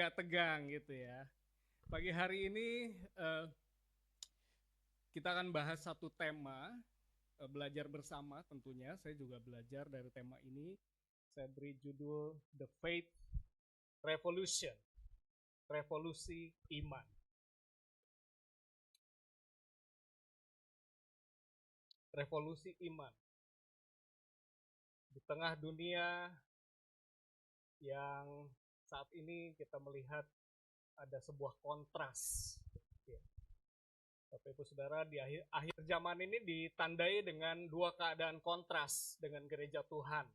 agak tegang gitu ya. Pagi hari ini kita akan bahas satu tema, belajar bersama tentunya. Saya juga belajar dari tema ini. Saya beri judul The Faith Revolution, revolusi iman. Revolusi iman. Di tengah dunia yang saat ini kita melihat ada sebuah kontras. Ya. Bapak Ibu Saudara, di akhir zaman ini ditandai dengan dua keadaan kontras dengan gereja Tuhan,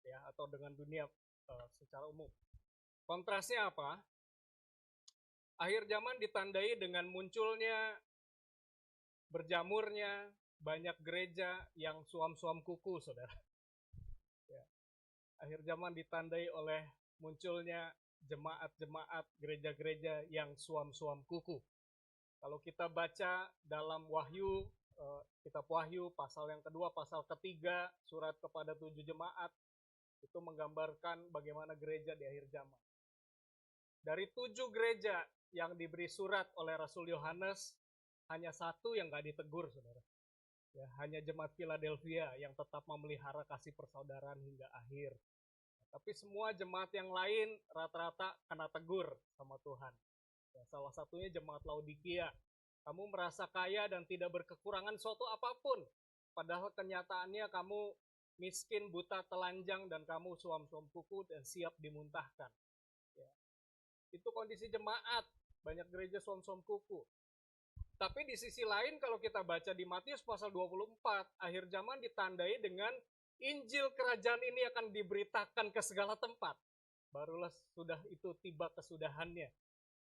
ya, atau dengan dunia secara umum. Kontrasnya apa? Akhir zaman ditandai dengan munculnya, berjamurnya banyak gereja yang suam-suam kuku, saudara. Ya. Akhir zaman ditandai oleh munculnya jemaat-jemaat, gereja-gereja yang suam-suam kuku. Kalau kita baca dalam Wahyu, kitab Wahyu, pasal yang kedua, pasal ketiga, surat kepada 7 jemaat, itu menggambarkan bagaimana gereja di akhir zaman. Dari 7 gereja yang diberi surat oleh Rasul Yohanes, hanya satu yang gak ditegur, saudara. Ya, hanya jemaat Philadelphia yang tetap memelihara kasih persaudaraan hingga akhir. Tapi semua jemaat yang lain rata-rata kena tegur sama Tuhan. Ya, salah satunya jemaat Laodikia. Kamu merasa kaya dan tidak berkekurangan suatu apapun. Padahal kenyataannya kamu miskin, buta, telanjang, dan kamu suam-suam kuku dan siap dimuntahkan. Ya. Itu kondisi jemaat. Banyak gereja suam-suam kuku. Tapi di sisi lain kalau kita baca di Matius pasal 24, akhir zaman ditandai dengan Injil kerajaan ini akan diberitakan ke segala tempat. Barulah sudah itu tiba kesudahannya.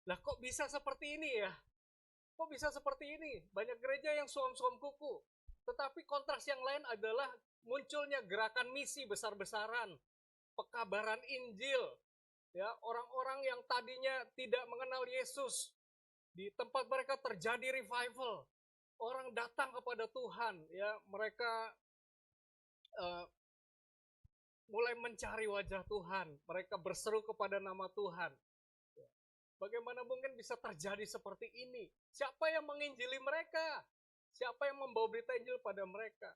Lah kok bisa seperti ini ya? Kok bisa seperti ini? Banyak gereja yang suam-suam kuku. Tetapi kontras yang lain adalah munculnya gerakan misi besar-besaran. Pekabaran Injil. Ya, orang-orang yang tadinya tidak mengenal Yesus. Di tempat mereka terjadi revival. Orang datang kepada Tuhan. Ya, mereka mulai mencari wajah Tuhan. Mereka berseru kepada nama Tuhan. Bagaimana mungkin bisa terjadi seperti ini? Siapa yang menginjili mereka? Siapa yang membawa berita Injil pada mereka?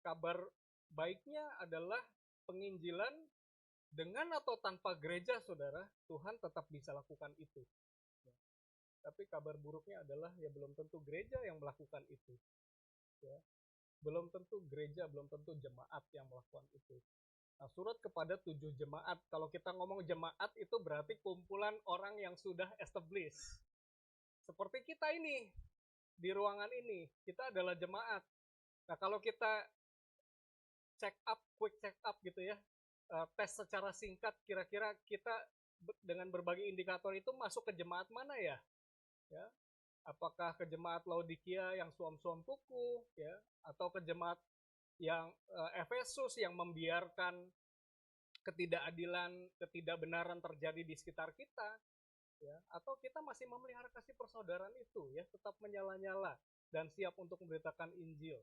Kabar baiknya adalah penginjilan dengan atau tanpa gereja, saudara, Tuhan tetap bisa lakukan itu. Tapi kabar buruknya adalah ya belum tentu gereja yang melakukan itu. Ya. Belum tentu gereja, belum tentu jemaat yang melakukan itu. Nah, surat kepada 7 jemaat. Kalau kita ngomong jemaat itu berarti kumpulan orang yang sudah established. Seperti kita ini, di ruangan ini, kita adalah jemaat. Nah, kalau kita quick check up gitu ya, tes secara singkat, kira-kira kita dengan berbagai indikator itu masuk ke jemaat mana ya? Ya, apakah ke jemaat Laodikia yang suam-suam kuku, ya, atau ke jemaat yang Efesus yang membiarkan ketidakadilan, ketidakbenaran terjadi di sekitar kita, ya, atau kita masih memelihara kasih persaudaraan itu, ya, tetap menyala-nyala dan siap untuk memberitakan Injil.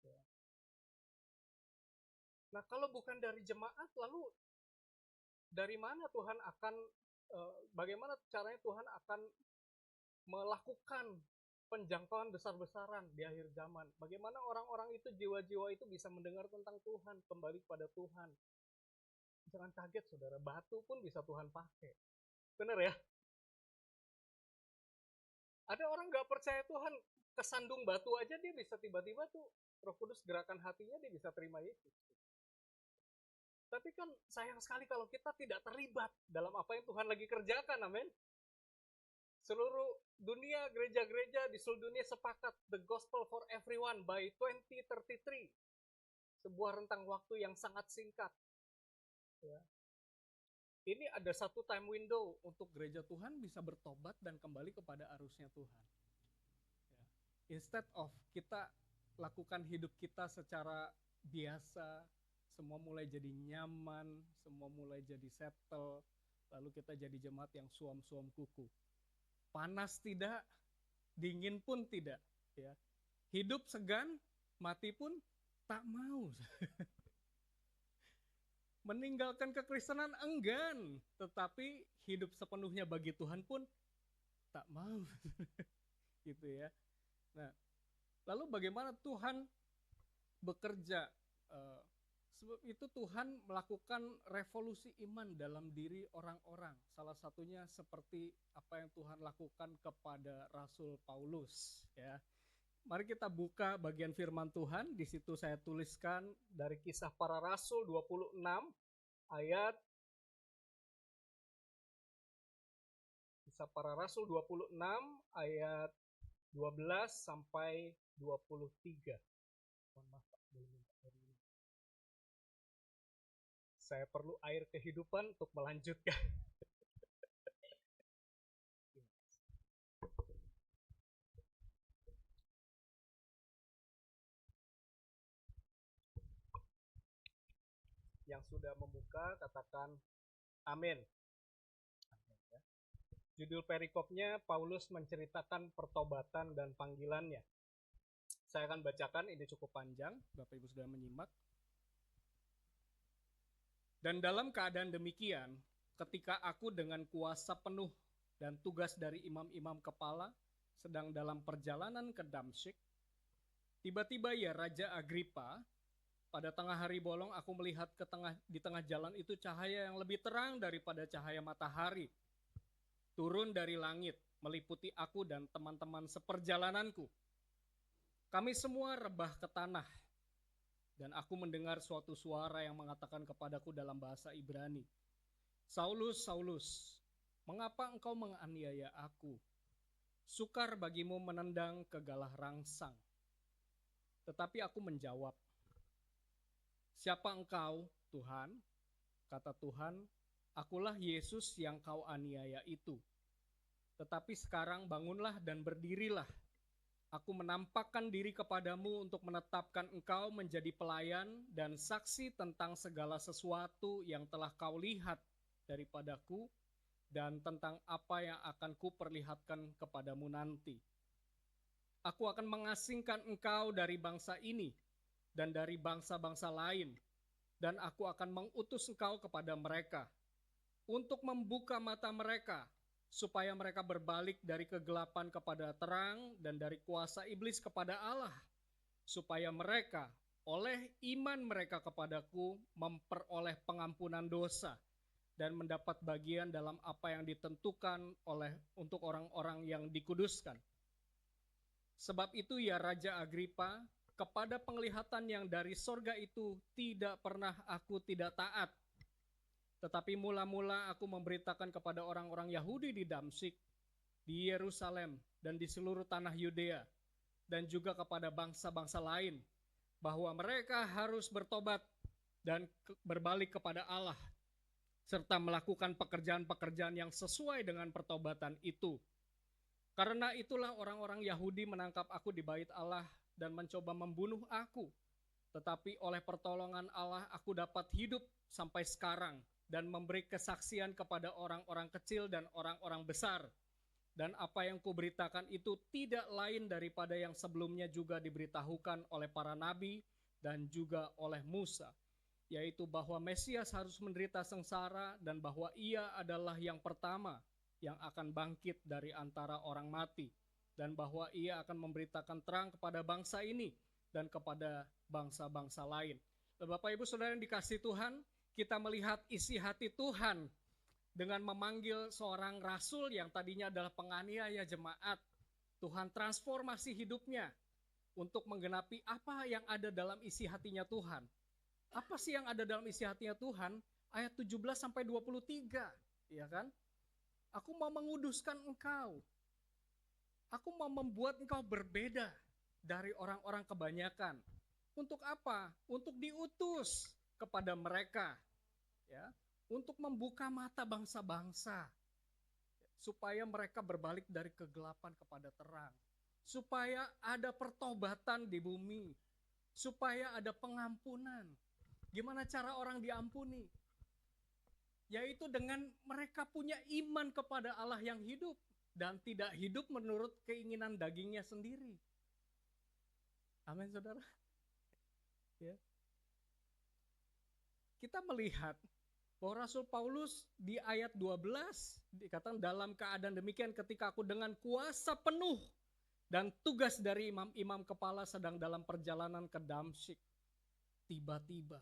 Ya. Nah, kalau bukan dari jemaat, lalu dari mana Tuhan akan, bagaimana caranya Tuhan akan melakukan penjangkauan besar-besaran di akhir zaman? Bagaimana orang-orang itu, jiwa-jiwa itu bisa mendengar tentang Tuhan, kembali kepada Tuhan? Jangan kaget, saudara, batu pun bisa Tuhan pakai. Benar ya? Ada orang gak percaya Tuhan, kesandung batu aja dia bisa tiba-tiba tuh Roh Kudus gerakan hatinya, dia bisa terima Yesus. Tapi kan sayang sekali kalau kita tidak terlibat dalam apa yang Tuhan lagi kerjakan, amin. Seluruh dunia, gereja-gereja di seluruh dunia sepakat the gospel for everyone by 2033. Sebuah rentang waktu yang sangat singkat. Ya. Ini ada satu time window untuk gereja Tuhan bisa bertobat dan kembali kepada arusnya Tuhan. Ya. Instead of kita lakukan hidup kita secara biasa, semua mulai jadi nyaman, semua mulai jadi settle, lalu kita jadi jemaat yang suam-suam kuku. Panas tidak, dingin pun tidak. Ya. Hidup segan, mati pun tak mau. meninggalkan kekristenan enggan, tetapi hidup sepenuhnya bagi Tuhan pun tak mau. Gitu ya. Nah, lalu bagaimana Tuhan bekerja? Sebab itu Tuhan melakukan revolusi iman dalam diri orang-orang. Salah satunya seperti apa yang Tuhan lakukan kepada Rasul Paulus, ya. Mari kita buka bagian firman Tuhan. Di situ saya tuliskan dari Kisah Para Rasul 26 ayat Kisah Para Rasul 26 ayat 12 sampai 23. Mohon maaf, Pak, boleh minta air minum. Saya perlu air kehidupan untuk melanjutkan. Yang sudah membuka katakan amin. Judul perikopnya Paulus menceritakan pertobatan dan panggilannya. Saya akan bacakan, ini cukup panjang, Bapak Ibu sudah menyimak. Dan dalam keadaan demikian, ketika aku dengan kuasa penuh dan tugas dari imam-imam kepala sedang dalam perjalanan ke Damsyik, tiba-tiba ya Raja Agripa, pada tengah hari bolong aku melihat di tengah jalan itu cahaya yang lebih terang daripada cahaya matahari, turun dari langit, meliputi aku dan teman-teman seperjalananku. Kami semua rebah ke tanah, dan aku mendengar suatu suara yang mengatakan kepadaku dalam bahasa Ibrani, Saulus, Saulus, mengapa engkau menganiaya aku? Sukar bagimu menendang ke galah rangsang. Tetapi aku menjawab, siapa engkau, Tuhan? Kata Tuhan, akulah Yesus yang kau aniaya itu. Tetapi sekarang bangunlah dan berdirilah. Aku menampakkan diri kepadamu untuk menetapkan engkau menjadi pelayan dan saksi tentang segala sesuatu yang telah kau lihat daripadaku dan tentang apa yang akan kuperlihatkan kepadamu nanti. Aku akan mengasingkan engkau dari bangsa ini dan dari bangsa-bangsa lain, dan aku akan mengutus engkau kepada mereka untuk membuka mata mereka, supaya mereka berbalik dari kegelapan kepada terang dan dari kuasa iblis kepada Allah, supaya mereka oleh iman mereka kepadaku memperoleh pengampunan dosa dan mendapat bagian dalam apa yang ditentukan untuk orang-orang yang dikuduskan. Sebab itu ya Raja Agripa, kepada penglihatan yang dari sorga itu tidak pernah aku tidak taat. Tetapi mula-mula aku memberitakan kepada orang-orang Yahudi di Damsyik, di Yerusalem, dan di seluruh tanah Yudea, dan juga kepada bangsa-bangsa lain, bahwa mereka harus bertobat dan berbalik kepada Allah, serta melakukan pekerjaan-pekerjaan yang sesuai dengan pertobatan itu. Karena itulah orang-orang Yahudi menangkap aku di bait Allah dan mencoba membunuh aku. Tetapi oleh pertolongan Allah aku dapat hidup sampai sekarang, dan memberi kesaksian kepada orang-orang kecil dan orang-orang besar. Dan apa yang kuberitakan itu tidak lain daripada yang sebelumnya juga diberitahukan oleh para nabi dan juga oleh Musa, yaitu bahwa Mesias harus menderita sengsara dan bahwa ia adalah yang pertama yang akan bangkit dari antara orang mati, dan bahwa ia akan memberitakan terang kepada bangsa ini dan kepada bangsa-bangsa lain. Bapak Ibu Saudara yang dikasihi Tuhan, kita melihat isi hati Tuhan dengan memanggil seorang rasul yang tadinya adalah penganiaya jemaat. Tuhan transformasi hidupnya untuk menggenapi apa yang ada dalam isi hatinya Tuhan. Apa sih yang ada dalam isi hatinya Tuhan? Ayat 17 sampai 23, ya kan? Aku mau menguduskan engkau. Aku mau membuat engkau berbeda dari orang-orang kebanyakan. Untuk apa? Untuk diutus kepada mereka, ya, untuk membuka mata bangsa-bangsa, supaya mereka berbalik dari kegelapan kepada terang, supaya ada pertobatan di bumi, supaya ada pengampunan. Gimana cara orang diampuni? Yaitu dengan mereka punya iman kepada Allah yang hidup dan tidak hidup menurut keinginan dagingnya sendiri. Amin, saudara. Ya. kita melihat bahwa Rasul Paulus di ayat 12 dikatakan dalam keadaan demikian ketika aku dengan kuasa penuh dan tugas dari imam-imam kepala sedang dalam perjalanan ke Damsyik. Tiba-tiba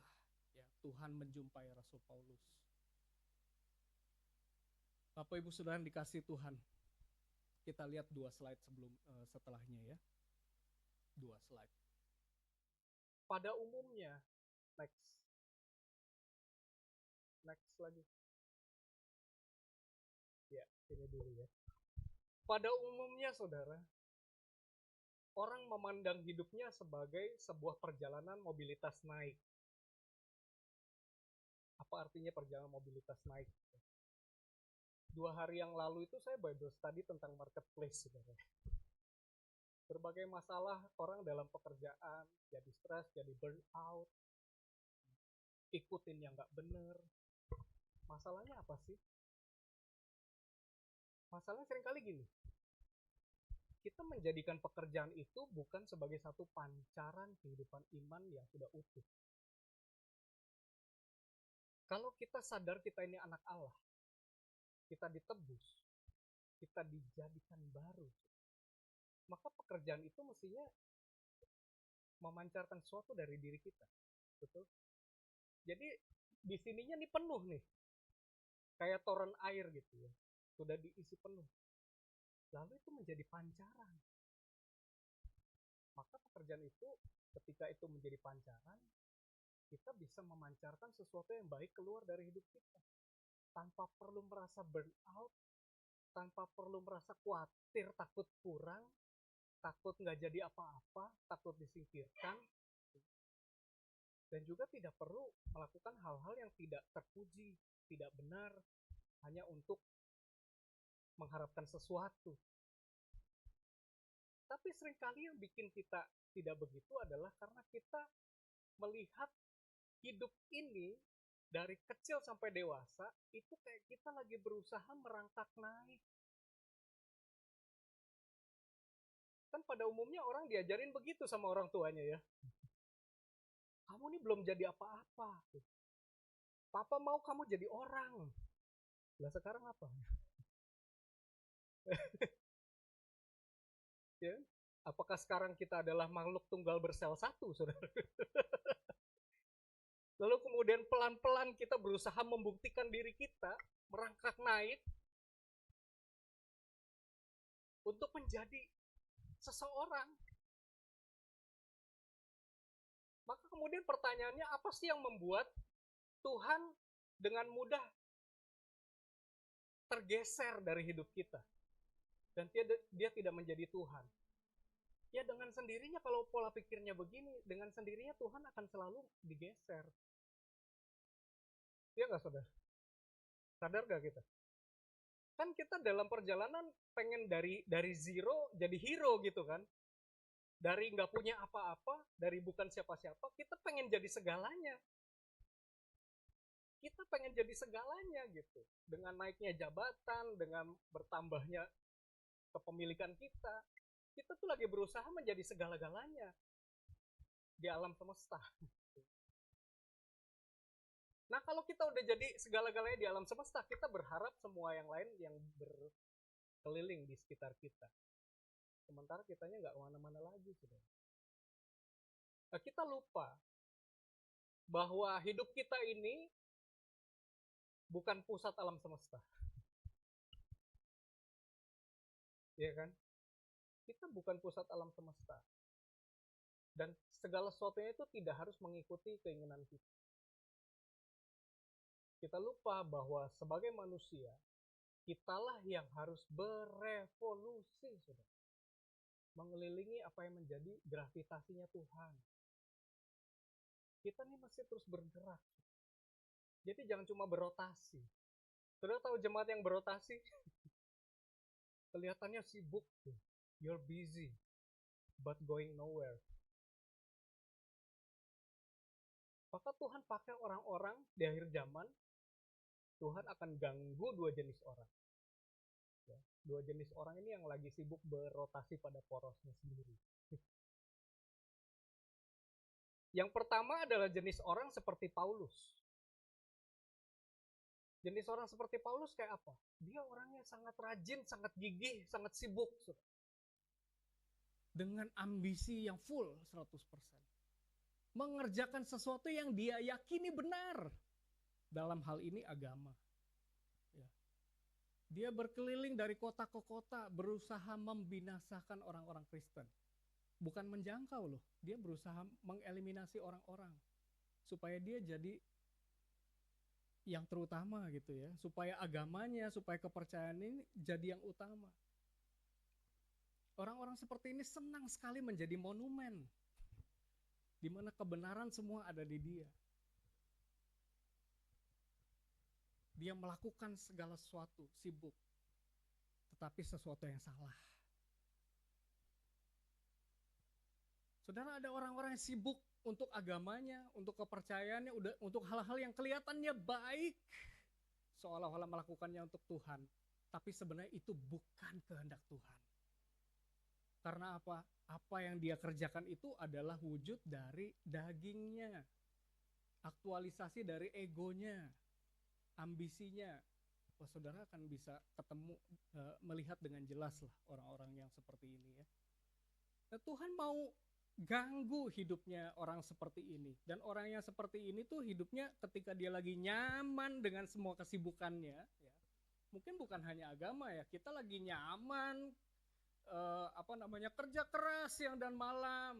ya, Tuhan menjumpai Rasul Paulus. Bapak Ibu Saudara yang dikasihi Tuhan, kita lihat 2 slide setelahnya ya. 2 slide. Pada umumnya, next lagi. Ya, ini dulu ya. Pada umumnya saudara, orang memandang hidupnya sebagai sebuah perjalanan mobilitas naik. Apa artinya perjalanan mobilitas naik? 2 hari yang lalu itu saya Bible study tentang marketplace, saudara. Berbagai masalah orang dalam pekerjaan, jadi stres, jadi burnout, ikutin yang nggak bener. Masalahnya apa sih? Masalahnya seringkali gini, kita menjadikan pekerjaan itu bukan sebagai satu pancaran kehidupan iman yang sudah utuh. Kalau kita sadar kita ini anak Allah, kita ditebus, kita dijadikan baru, maka pekerjaan itu mestinya memancarkan sesuatu dari diri kita. Betul? Jadi di sininya nih penuh nih. Kayak toren air gitu ya. Sudah diisi penuh. Lalu itu menjadi pancaran. Maka pekerjaan itu ketika itu menjadi pancaran, kita bisa memancarkan sesuatu yang baik keluar dari hidup kita. Tanpa perlu merasa burnout, tanpa perlu merasa khawatir, takut kurang, takut nggak jadi apa-apa, takut disingkirkan, dan juga tidak perlu melakukan hal-hal yang tidak terpuji, tidak benar, hanya untuk mengharapkan sesuatu. Tapi seringkali yang bikin kita tidak begitu adalah karena kita melihat hidup ini dari kecil sampai dewasa, itu kayak kita lagi berusaha merangkak naik. Kan pada umumnya orang diajarin begitu sama orang tuanya ya. Kamu ini belum jadi apa-apa. Papa mau kamu jadi orang. Lah sekarang apa? Ya, apakah sekarang kita adalah makhluk tunggal bersel satu, saudara? Lalu kemudian pelan-pelan kita berusaha membuktikan diri kita, merangkak naik, untuk menjadi seseorang. Maka kemudian pertanyaannya, apa sih yang membuat Tuhan dengan mudah tergeser dari hidup kita? Dan dia tidak menjadi Tuhan. Ya dengan sendirinya kalau pola pikirnya begini, dengan sendirinya Tuhan akan selalu digeser. Iya nggak saudara? Sadar nggak kita? Kan kita dalam perjalanan pengen dari zero jadi hero gitu kan. Dari nggak punya apa-apa, dari bukan siapa-siapa, kita pengen jadi segalanya. Kita pengen jadi segalanya gitu. Dengan naiknya jabatan, dengan bertambahnya kepemilikan kita tuh lagi berusaha menjadi segala-galanya di alam semesta. Nah kalau kita udah jadi segala-galanya di alam semesta, kita berharap semua yang lain yang berkeliling di sekitar kita. Sementara kitanya nggak kemana-mana lagi, saudara. Nah, kita lupa bahwa hidup kita ini bukan pusat alam semesta. Iya kan? Kita bukan pusat alam semesta. Dan segala sesuatunya itu tidak harus mengikuti keinginan kita. Kita lupa bahwa sebagai manusia, kitalah yang harus berevolusi, saudara. Mengelilingi apa yang menjadi gravitasinya Tuhan. Kita nih masih terus bergerak. Jadi jangan cuma berotasi. Saudara tahu jemaat yang berotasi? Kelihatannya sibuk. You're busy, but going nowhere. Maka Tuhan pakai orang-orang di akhir zaman, Tuhan akan ganggu 2 jenis orang. Ya, 2 jenis orang ini yang lagi sibuk berotasi pada porosnya sendiri. Yang pertama adalah jenis orang seperti Paulus. Jenis orang seperti Paulus kayak apa? Dia orangnya sangat rajin, sangat gigih, sangat sibuk. Dengan ambisi yang full 100%. Mengerjakan sesuatu yang dia yakini benar. Dalam hal ini agama. Ya. Dia berkeliling dari kota ke kota, berusaha membinasakan orang-orang Kristen. Bukan menjangkau loh, dia berusaha mengeliminasi orang-orang. Supaya dia jadi yang terutama gitu ya, supaya agamanya, supaya kepercayaan ini jadi yang utama. Orang-orang seperti ini senang sekali menjadi monumen, di mana kebenaran semua ada di dia. Dia melakukan segala sesuatu, sibuk, tetapi sesuatu yang salah. Saudara, ada orang-orang yang sibuk untuk agamanya, untuk kepercayaannya, untuk hal-hal yang kelihatannya baik, seolah-olah melakukannya untuk Tuhan, tapi sebenarnya itu bukan kehendak Tuhan. Karena apa? Apa yang dia kerjakan itu adalah wujud dari dagingnya, aktualisasi dari egonya, ambisinya. Wah, saudara akan bisa ketemu, melihat dengan jelas lah orang-orang yang seperti ini ya. Nah, Tuhan mau ganggu hidupnya orang seperti ini. Dan orang yang seperti ini tuh hidupnya ketika dia lagi nyaman dengan semua kesibukannya, ya, mungkin bukan hanya agama ya, kita lagi nyaman, kerja keras siang dan malam,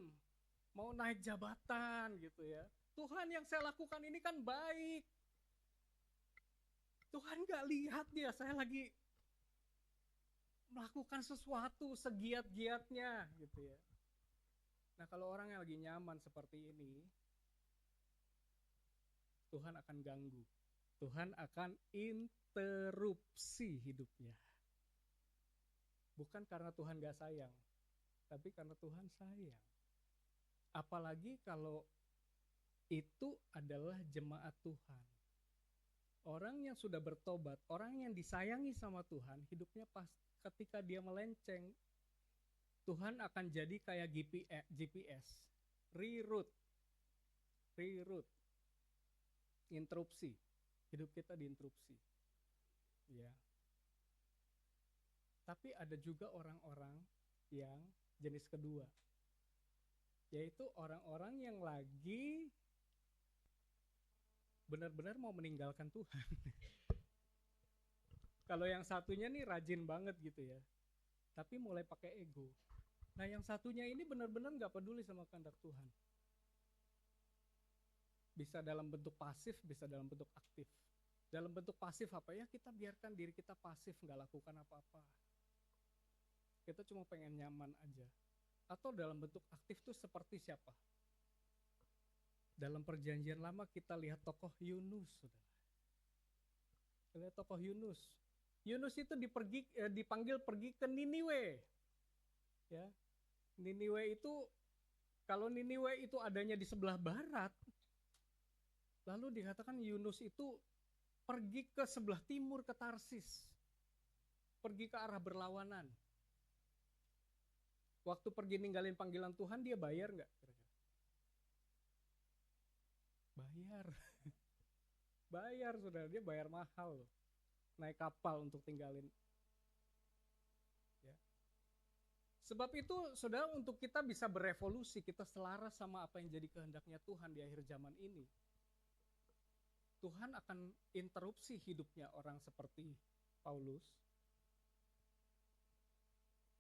mau naik jabatan gitu ya. Tuhan, yang saya lakukan ini kan baik. Tuhan gak lihat dia, saya lagi melakukan sesuatu segiat-giatnya gitu ya. Nah, kalau orang yang lagi nyaman seperti ini, Tuhan akan ganggu. Tuhan akan interupsi hidupnya. Bukan karena Tuhan gak sayang, tapi karena Tuhan sayang. Apalagi kalau itu adalah jemaat Tuhan. Orang yang sudah bertobat, orang yang disayangi sama Tuhan, hidupnya pas ketika dia melenceng, Tuhan akan jadi kayak GPS, reroute, interupsi, hidup kita diinterupsi. Ya. Tapi ada juga orang-orang yang jenis kedua, yaitu orang-orang yang lagi benar-benar mau meninggalkan Tuhan. Kalau yang satunya nih rajin banget gitu ya, tapi mulai pakai ego. Nah, yang satunya ini benar-benar gak peduli sama kehendak Tuhan. Bisa dalam bentuk pasif, bisa dalam bentuk aktif. Dalam bentuk pasif apa ya, kita biarkan diri kita pasif, gak lakukan apa-apa. Kita cuma pengen nyaman aja. Atau dalam bentuk aktif tuh seperti siapa? Dalam perjanjian lama kita lihat tokoh Yunus, saudara. Lihat tokoh Yunus. Yunus itu dipanggil pergi ke Niniwe. Ya. Niniwe itu, kalau Niniwe itu adanya di sebelah barat, lalu dikatakan Yunus itu pergi ke sebelah timur, ke Tarsis. Pergi ke arah berlawanan. Waktu pergi ninggalin panggilan Tuhan, dia bayar nggak? Bayar. Bayar, saudara. Dia bayar mahal loh. Naik kapal untuk tinggalin. Ya. Sebab itu, saudara, untuk kita bisa berevolusi, kita selaras sama apa yang jadi kehendaknya Tuhan di akhir zaman ini. Tuhan akan interupsi hidupnya orang seperti Paulus.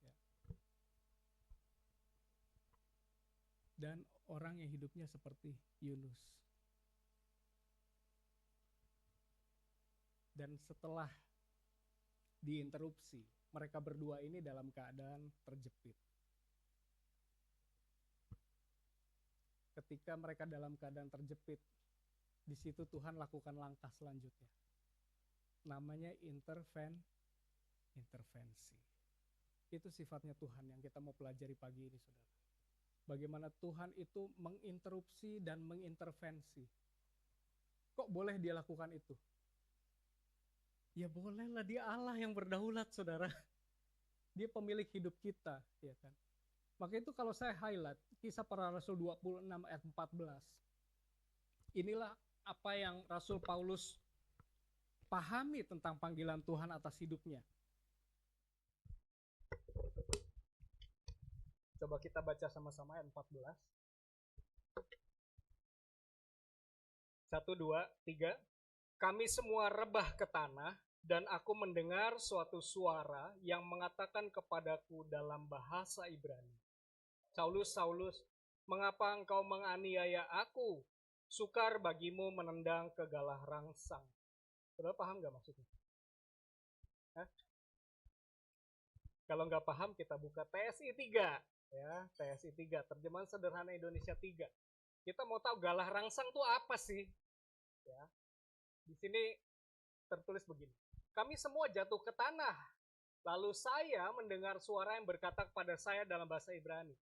Ya. Dan orang yang hidupnya seperti Yunus. Dan setelah diinterupsi, mereka berdua ini dalam keadaan terjepit. Ketika mereka dalam keadaan terjepit, di situ Tuhan lakukan langkah selanjutnya. Namanya intervensi. Itu sifatnya Tuhan yang kita mau pelajari pagi ini, saudara. Bagaimana Tuhan itu menginterupsi dan mengintervensi. Kok boleh dia lakukan itu? Ya bolehlah, dia Allah yang berdaulat, saudara. Dia pemilik hidup kita, ya kan. Maka itu kalau saya highlight Kisah Para Rasul 26 ayat 14. Inilah apa yang Rasul Paulus pahami tentang panggilan Tuhan atas hidupnya. Coba kita baca sama-sama ayat 14. 1, 2, 3. Kami semua rebah ke tanah, dan aku mendengar suatu suara yang mengatakan kepadaku dalam bahasa Ibrani, Saulus, Saulus, mengapa engkau menganiaya aku? Sukar bagimu menendang ke galah rangsang. Saudara paham nggak maksudnya? Hah? Kalau nggak paham, kita buka TSI 3. Ya, TSI 3, terjemahan sederhana Indonesia 3. Kita mau tahu galah rangsang itu apa sih? Ya. Di sini tertulis begini. Kami semua jatuh ke tanah. Lalu saya mendengar suara yang berkata kepada saya dalam bahasa Ibrani,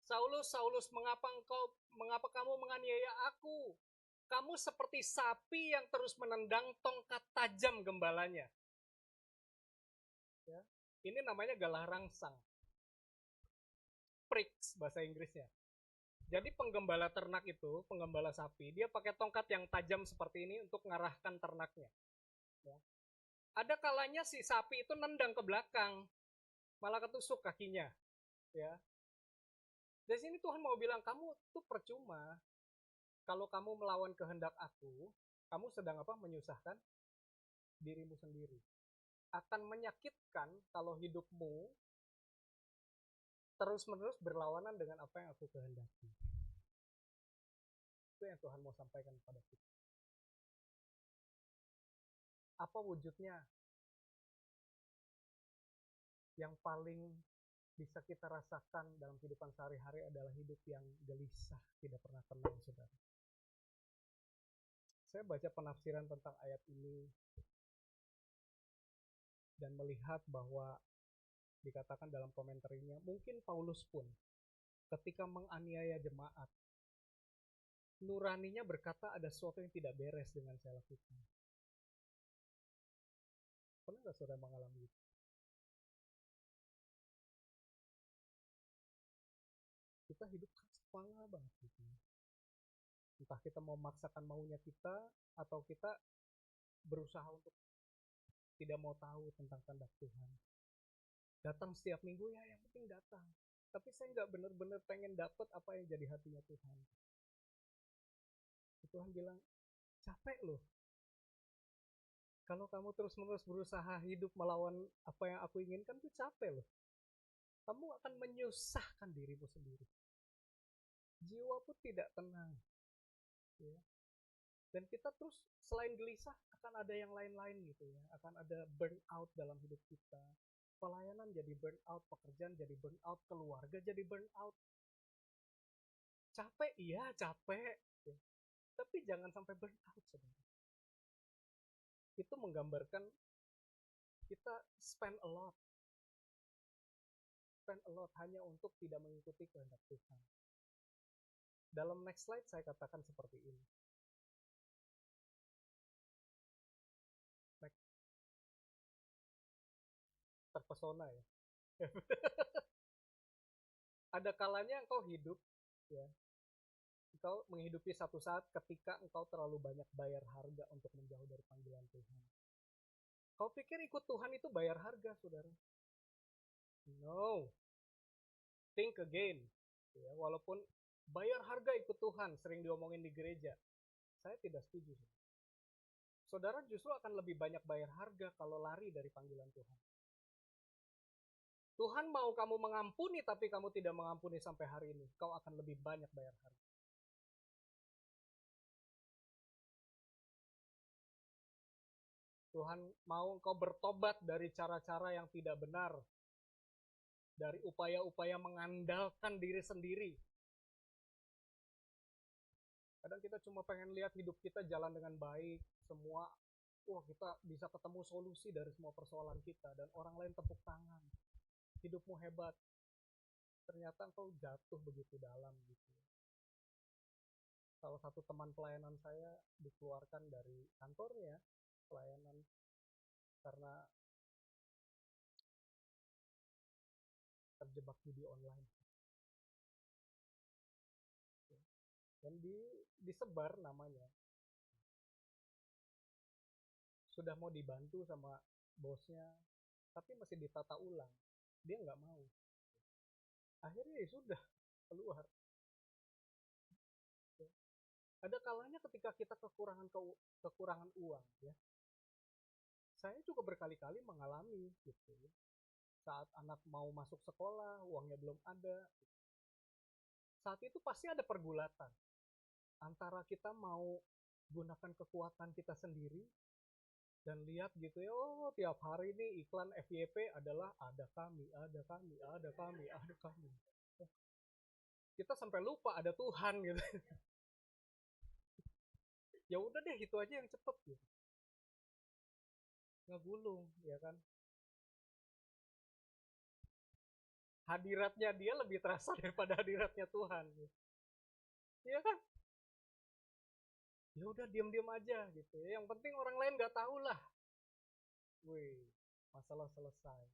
Saulus, Saulus, mengapa kamu menganiaya aku? Kamu seperti sapi yang terus menendang tongkat tajam gembalanya. Ya. Ini namanya galah rangsang. Pricks bahasa Inggrisnya. Jadi penggembala ternak itu, penggembala sapi, dia pakai tongkat yang tajam seperti ini untuk mengarahkan ternaknya. Ya. Ada kalanya si sapi itu nendang ke belakang, malah ketusuk kakinya. Ya. Dari sini Tuhan mau bilang, kamu tuh percuma. Kalau kamu melawan kehendak aku, kamu sedang apa? Menyusahkan dirimu sendiri. Akan menyakitkan kalau hidupmu terus-menerus berlawanan dengan apa yang aku kehendaki. Itu yang Tuhan mau sampaikan kepada kita. Apa wujudnya? Yang paling bisa kita rasakan dalam kehidupan sehari-hari adalah hidup yang gelisah, tidak pernah tenang, saudara. Saya baca penafsiran tentang ayat ini dan melihat bahwa dikatakan dalam komentarnya, mungkin Paulus pun ketika menganiaya jemaat, nuraninya berkata ada sesuatu yang tidak beres dengan saya lakukan. Pernah nggak saudara mengalami itu? Kita hidup kepala banget gitu. Entah kita mau memaksakan maunya kita, atau kita berusaha untuk tidak mau tahu tentang kehendak Tuhan. Datang setiap minggu, ya yang penting datang. Tapi saya nggak benar-benar pengen dapat apa yang jadi hatinya Tuhan. Tuhan bilang, capek loh. Kalau kamu terus-menerus berusaha hidup melawan apa yang aku inginkan, itu capek loh. Kamu akan menyusahkan dirimu sendiri. Jiwa pun tidak tenang. Ya. Dan kita terus selain gelisah, akan ada yang lain-lain gitu ya. Akan ada burnout dalam hidup kita. Pelayanan jadi burnout, pekerjaan jadi burnout, keluarga jadi burnout. Capek, iya capek. Ya. Tapi jangan sampai burnout, saudara. Itu menggambarkan kita spend a lot hanya untuk tidak mengikuti kehendak Tuhan. Dalam next slide saya katakan seperti ini. Terpesona ya. Ada kalanya engkau hidup, ya, engkau menghidupi satu saat ketika engkau terlalu banyak bayar harga untuk menjauh dari panggilan Tuhan. Kau pikir ikut Tuhan itu bayar harga, saudara? No. Think again. Ya, walaupun bayar harga ikut Tuhan sering diomongin di gereja, saya tidak setuju. Saudara justru akan lebih banyak bayar harga kalau lari dari panggilan Tuhan. Tuhan mau kamu mengampuni, tapi kamu tidak mengampuni sampai hari ini, kau akan lebih banyak bayar harga. Tuhan mau engkau bertobat dari cara-cara yang tidak benar, dari upaya-upaya mengandalkan diri sendiri. Kadang kita cuma pengen lihat hidup kita jalan dengan baik, semua, wah kita bisa ketemu solusi dari semua persoalan kita, dan orang lain tepuk tangan. Hidupmu hebat. Ternyata engkau jatuh begitu dalam gitu. Salah satu teman pelayanan saya dikeluarkan dari kantornya pelayanan karena terjebak judi online. Dan disebar namanya. sudah mau dibantu sama bosnya, tapi masih ditata ulang. Dia nggak mau. Akhirnya ya sudah, keluar. Ada kalanya ketika kita kekurangan uang, ya. Saya juga berkali-kali mengalami gitu. Saat anak mau masuk sekolah, uangnya belum ada. Saat itu pasti ada pergulatan antara kita mau gunakan kekuatan kita sendiri dan lihat gitu ya, oh tiap hari ini iklan FYP adalah ada kami, ada kami, ada kami, ada kami. Kita sampai lupa ada Tuhan gitu. Ya udah deh, itu aja yang cepet gitu. Ngegulung, ya kan? Hadiratnya dia lebih terasa daripada hadiratnya Tuhan. Iya kan? Ya udah diam-diam aja gitu. Yang penting orang lain nggak tahu lah. Wih, masalah selesai.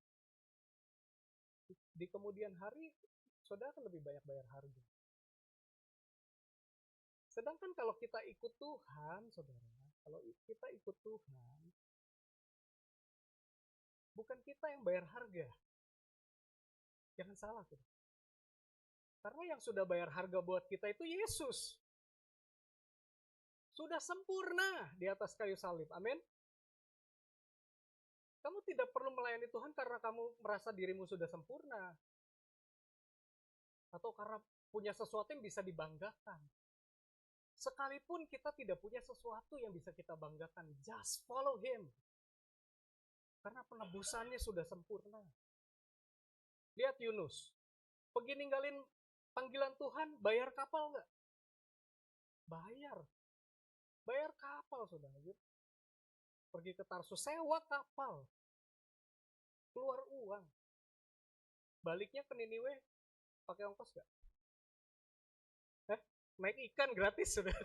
Di kemudian hari, saudara akan lebih banyak bayar harga. Sedangkan kalau kita ikut Tuhan, saudara, kalau kita ikut Tuhan, bukan kita yang bayar harga. Jangan salah, saudara. Karena yang sudah bayar harga buat kita itu Yesus. Sudah sempurna di atas kayu salib. Amin. Kamu tidak perlu melayani Tuhan karena kamu merasa dirimu sudah sempurna. Atau karena punya sesuatu yang bisa dibanggakan. Sekalipun kita tidak punya sesuatu yang bisa kita banggakan, just follow Him. Karena penebusannya sudah sempurna. Lihat Yunus, pergi ninggalin panggilan Tuhan, bayar kapal nggak? Bayar. Bayar kapal, saudara. Pergi ke Tarsus, sewa kapal. Keluar uang. Baliknya ke Niniwe, pakai ongkos nggak? Naik ikan gratis, saudara.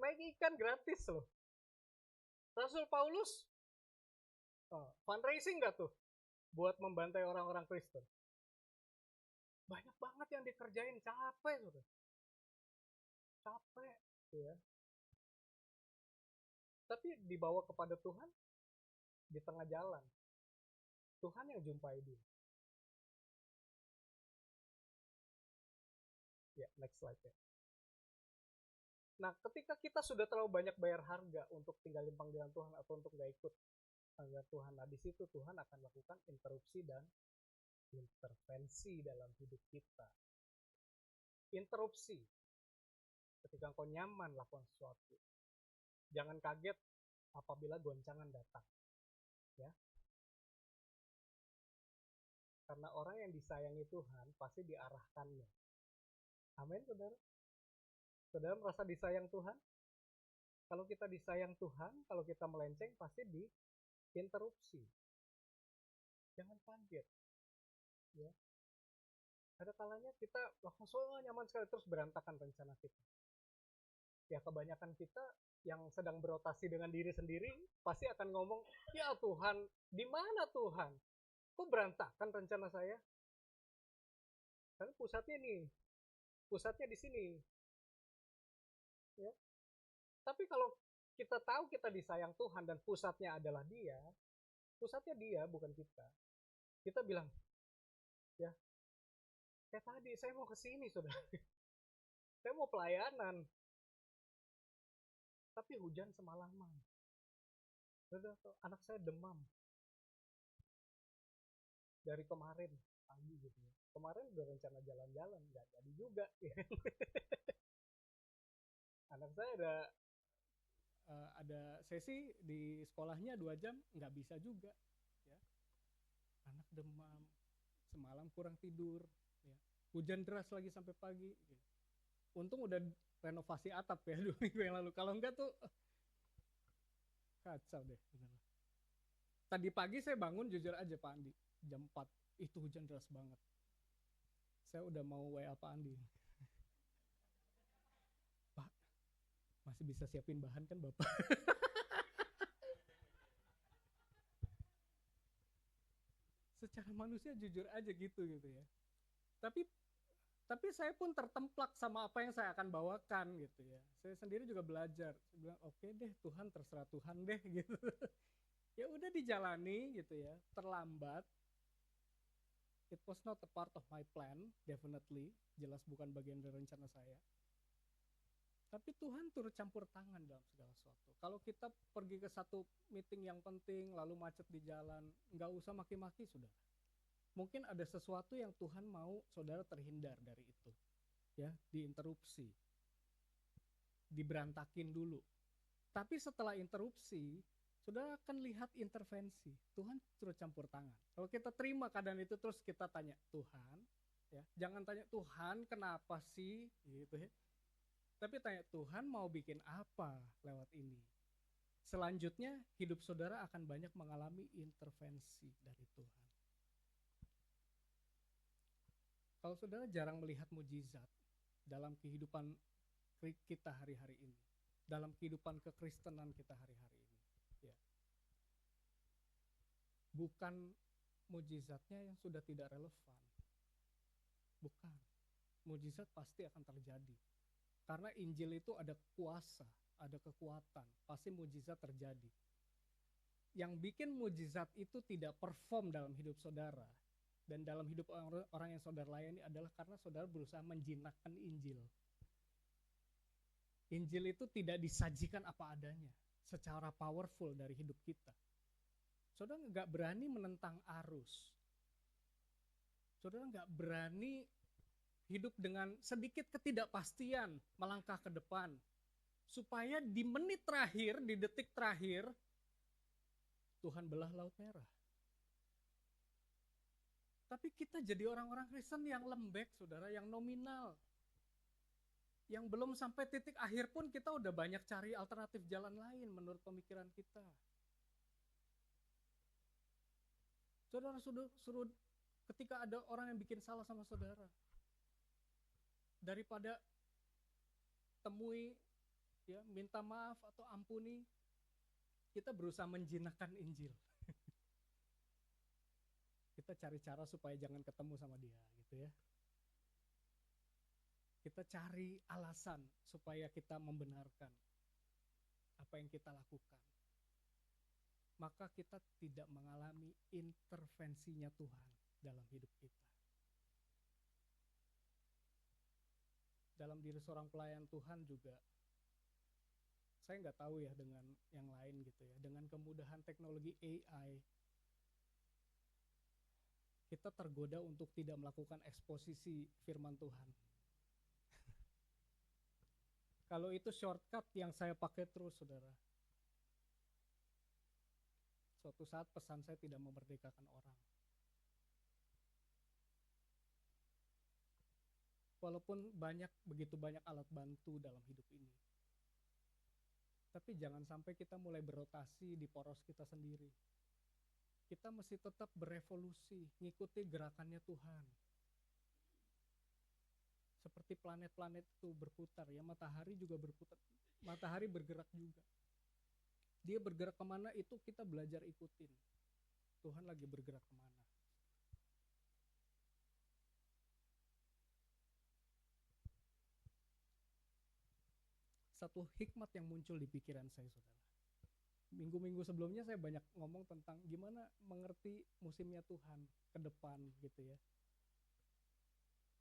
Naik ikan gratis loh. Rasul Paulus, fundraising nggak tuh? Buat membantai orang-orang Kristen. Banyak banget yang dikerjain, capek sudah. Capek, ya. Tapi dibawa kepada Tuhan di tengah jalan. Tuhan yang jumpai dia. Ya, next slide ya. Nah, ketika kita sudah terlalu banyak bayar harga untuk tinggalin panggilan Tuhan atau untuk nggak ikut panggilan Tuhan, nah di situ Tuhan akan lakukan interupsi dan intervensi dalam hidup kita. Interupsi, ketika engkau nyaman lakukan sesuatu. Jangan kaget apabila goncangan datang. Ya. Karena orang yang disayangi Tuhan pasti diarahkannya. Amin, saudara. Saudara merasa disayang Tuhan? Kalau kita disayang Tuhan, kalau kita melenceng pasti diinterupsi. Jangan kaget. Ya. Ada kalanya kita langsung nyaman sekali terus berantakan rencana kita. Ya kebanyakan kita yang sedang berotasi dengan diri sendiri pasti akan ngomong, ya Tuhan, di mana Tuhan? Kok berantakan rencana saya? Karena pusatnya di sini. Ya. Tapi kalau kita tahu kita disayang Tuhan dan pusatnya adalah Dia, pusatnya Dia bukan kita. Kita bilang, ya, kayak tadi saya mau ke sini, saudara. Saya mau pelayanan. Tapi hujan semalaman. Anak saya demam. Dari kemarin pagi gitu. Kemarin udah rencana jalan-jalan, nggak jadi juga. Anak saya ada sesi di sekolahnya 2 jam, nggak bisa juga. Ya. Anak demam, semalam kurang tidur. Ya. Hujan deras lagi sampai pagi. Gitu. Untung udah renovasi atap ya 2 minggu yang lalu. Kalau enggak tuh kacau deh. Bener. Tadi pagi saya bangun jujur aja Pak Andi, jam 4. Itu hujan deras banget. Saya udah mau WA Pak Andi. Pak, masih bisa siapin bahan kan Bapak? Secara manusia jujur aja gitu ya. Tapi Tapi saya pun tertemplak sama apa yang saya akan bawakan gitu ya. Saya sendiri juga belajar. Saya bilang oke deh Tuhan, terserah Tuhan deh gitu. Ya udah dijalani gitu ya. Terlambat. It was not a part of my plan, definitely. Jelas bukan bagian dari rencana saya. Tapi Tuhan turut campur tangan dalam segala sesuatu. Kalau kita pergi ke satu meeting yang penting, lalu macet di jalan, nggak usah maki-maki, saudara. Mungkin ada sesuatu yang Tuhan mau saudara terhindar dari itu. Ya, diinterupsi, diberantakin dulu. Tapi setelah interupsi, saudara akan lihat intervensi. Tuhan turut campur tangan. Kalau kita terima keadaan itu terus kita tanya Tuhan, ya, jangan tanya Tuhan kenapa sih, gitu ya. Tapi tanya Tuhan mau bikin apa lewat ini. Selanjutnya hidup saudara akan banyak mengalami intervensi dari Tuhan. Kalau saudara jarang melihat mujizat dalam kehidupan kita hari-hari ini, dalam kehidupan kekristenan kita hari-hari ini, ya, bukan mujizatnya yang sudah tidak relevan, bukan. Mujizat pasti akan terjadi, karena Injil itu ada kuasa, ada kekuatan, pasti mujizat terjadi. Yang bikin mujizat itu tidak perform dalam hidup saudara dan dalam hidup orang yang saudara layani adalah karena saudara berusaha menjinakkan Injil. Injil itu tidak disajikan apa adanya secara powerful dari hidup kita. Saudara nggak berani menentang arus. Saudara nggak berani hidup dengan sedikit ketidakpastian melangkah ke depan. Supaya di menit terakhir, di detik terakhir, Tuhan belah Laut Merah. Tapi kita jadi orang-orang Kristen yang lembek, saudara, yang nominal. Yang belum sampai titik akhir pun kita udah banyak cari alternatif jalan lain menurut pemikiran kita. Saudara suruh ketika ada orang yang bikin salah sama saudara, daripada temui, ya, minta maaf atau ampuni, kita berusaha menjinakkan Injil. Kita cari cara supaya jangan ketemu sama dia, gitu ya. Kita cari alasan supaya kita membenarkan apa yang kita lakukan. Maka kita tidak mengalami intervensinya Tuhan dalam hidup kita. Dalam diri seorang pelayan Tuhan juga, saya nggak tahu ya dengan yang lain gitu ya, dengan kemudahan teknologi AI, kita tergoda untuk tidak melakukan eksposisi firman Tuhan. Kalau itu shortcut yang saya pakai terus, saudara. Suatu saat pesan saya tidak memerdekakan orang. Walaupun begitu banyak alat bantu dalam hidup ini. Tapi jangan sampai kita mulai berotasi di poros kita sendiri. Kita mesti tetap berevolusi, ngikuti gerakannya Tuhan. Seperti planet-planet itu berputar, ya, matahari juga berputar. Matahari bergerak juga. Dia bergerak kemana itu kita belajar ikutin. Tuhan lagi bergerak kemana. Satu hikmat yang muncul di pikiran saya, saudara. Minggu-minggu sebelumnya saya banyak ngomong tentang gimana mengerti musimnya Tuhan ke depan gitu ya.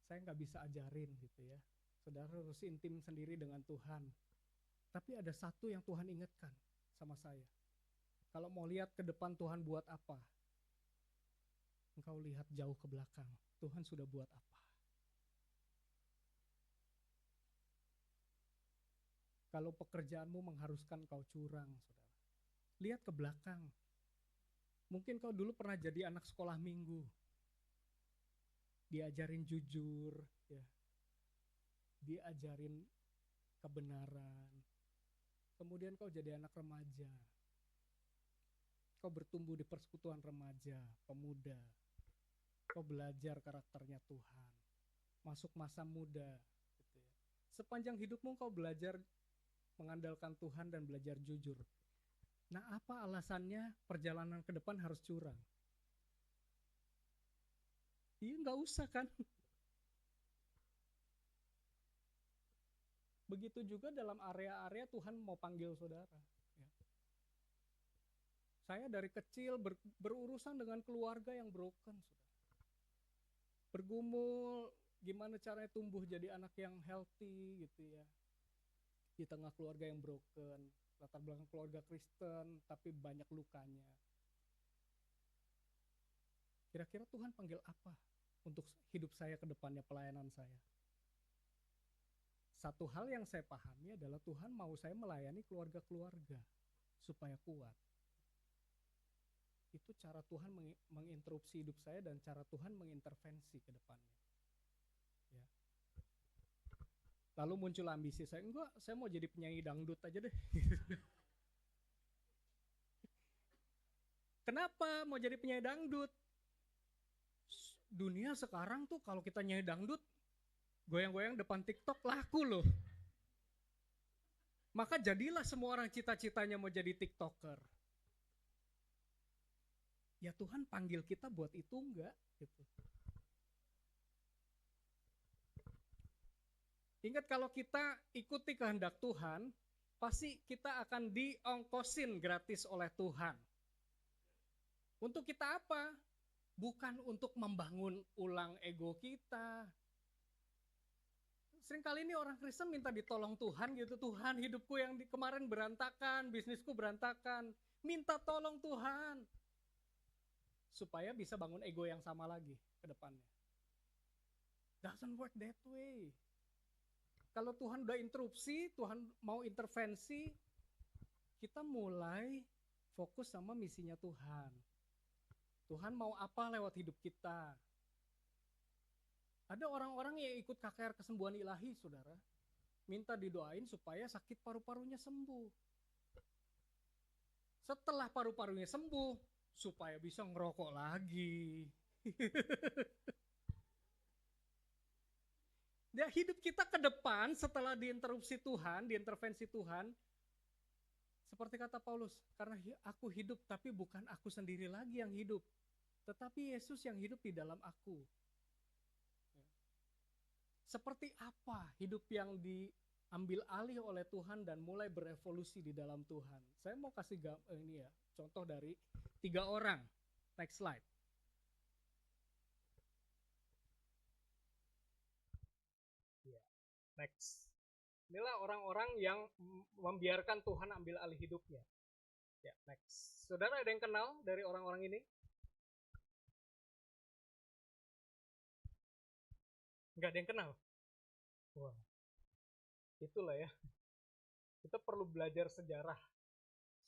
Saya nggak bisa ajarin gitu ya. Saudara harus intim sendiri dengan Tuhan. Tapi ada satu yang Tuhan ingatkan sama saya. Kalau mau lihat ke depan Tuhan buat apa? Engkau lihat jauh ke belakang. Tuhan sudah buat apa? Kalau pekerjaanmu mengharuskan kau curang, saudara, lihat ke belakang. Mungkin kau dulu pernah jadi anak sekolah minggu. Diajarin jujur, ya. Diajarin kebenaran. Kemudian kau jadi anak remaja. Kau bertumbuh di persekutuan remaja, pemuda. Kau belajar karakternya Tuhan. Masuk masa muda, gitu ya. Sepanjang hidupmu kau belajar mengandalkan Tuhan dan belajar jujur. Nah, apa alasannya perjalanan ke depan harus curang? Iya, nggak usah kan? Begitu juga dalam area-area Tuhan mau panggil saudara. Ya. Saya dari kecil berurusan dengan keluarga yang broken, saudara. Bergumul, gimana caranya tumbuh jadi anak yang healthy gitu ya. Di tengah keluarga yang broken, latar belakang keluarga Kristen, tapi banyak lukanya. Kira-kira Tuhan panggil apa untuk hidup saya ke depannya, pelayanan saya? Satu hal yang saya pahami adalah Tuhan mau saya melayani keluarga-keluarga supaya kuat. Itu cara Tuhan menginterupsi hidup saya dan cara Tuhan mengintervensi ke depannya. Ya. Lalu muncul ambisi saya, enggak, saya mau jadi penyanyi dangdut aja deh. Kenapa mau jadi penyanyi dangdut? Dunia sekarang tuh kalau kita nyanyi dangdut, goyang-goyang depan TikTok laku loh. Maka jadilah semua orang cita-citanya mau jadi TikToker. Ya Tuhan panggil kita buat itu enggak gitu. Ingat kalau kita ikuti kehendak Tuhan, pasti kita akan diongkosin gratis oleh Tuhan. Untuk kita apa? Bukan untuk membangun ulang ego kita. Seringkali ini orang Kristen minta ditolong Tuhan gitu. Tuhan, hidupku yang kemarin berantakan, bisnisku berantakan. Minta tolong Tuhan. Supaya bisa bangun ego yang sama lagi ke depannya. Doesn't work that way. Kalau Tuhan udah interupsi, Tuhan mau intervensi, kita mulai fokus sama misinya Tuhan. Tuhan mau apa lewat hidup kita. Ada orang-orang yang ikut KKR kesembuhan ilahi, saudara. Minta didoain supaya sakit paru-parunya sembuh. Setelah paru-parunya sembuh, supaya bisa ngerokok lagi. Ya, hidup kita ke depan setelah diinterupsi Tuhan, diintervensi Tuhan, seperti kata Paulus, karena aku hidup tapi bukan aku sendiri lagi yang hidup, tetapi Yesus yang hidup di dalam aku. Seperti apa hidup yang diambil alih oleh Tuhan dan mulai berevolusi di dalam Tuhan? Saya mau kasih ini ya, contoh dari 3 orang. Next slide. Next. Inilah orang-orang yang membiarkan Tuhan ambil alih hidupnya. Ya, next. Saudara ada yang kenal dari orang-orang ini? Nggak ada yang kenal? Wah, itulah ya. Kita perlu belajar sejarah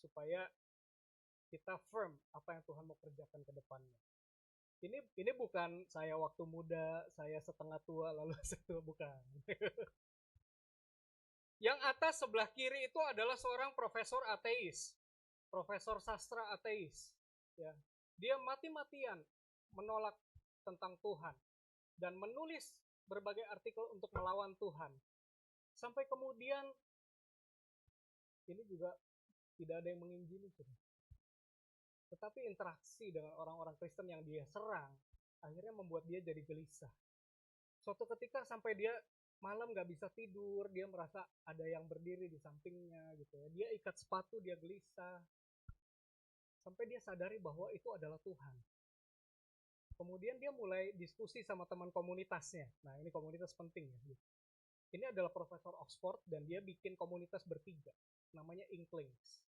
supaya kita firm apa yang Tuhan mau kerjakan ke depannya. Ini bukan saya waktu muda, saya setengah tua lalu setua, bukan. Yang atas sebelah kiri itu adalah seorang profesor ateis, profesor sastra ateis. Ya, dia mati-matian menolak tentang Tuhan dan menulis berbagai artikel untuk melawan Tuhan. Sampai kemudian ini juga tidak ada yang menginjili. Tetapi interaksi dengan orang-orang Kristen yang dia serang akhirnya membuat dia jadi gelisah. Suatu ketika sampai dia malam gak bisa tidur, dia merasa ada yang berdiri di sampingnya gitu ya. Dia ikat sepatu, dia gelisah. Sampai dia sadari bahwa itu adalah Tuhan. Kemudian dia mulai diskusi sama teman komunitasnya. Nah, ini komunitas penting ya. Ini adalah profesor Oxford dan dia bikin komunitas bertiga. Namanya Inklings.